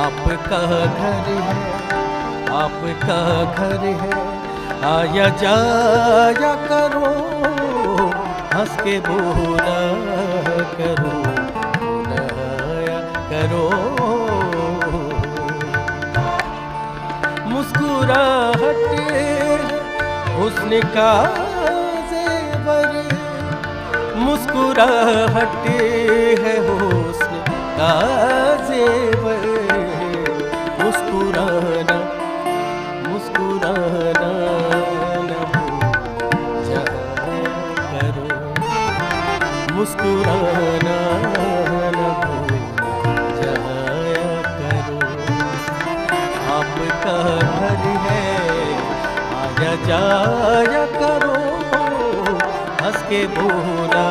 आपका घर है, आपका घर है, आया जाया करो, हंस के बोला करो, बुलाया करो। मुस्कुराहट हुस्न का ज़ेवर, मुस्कुराहट है हुस्न का ज़ेवर। मुस्कुराना मुस्कुराना न भूल जाया करो, मुस्कुराना न भूल जाया करो। आपका घर है, आया जाया करो, हंस के बोला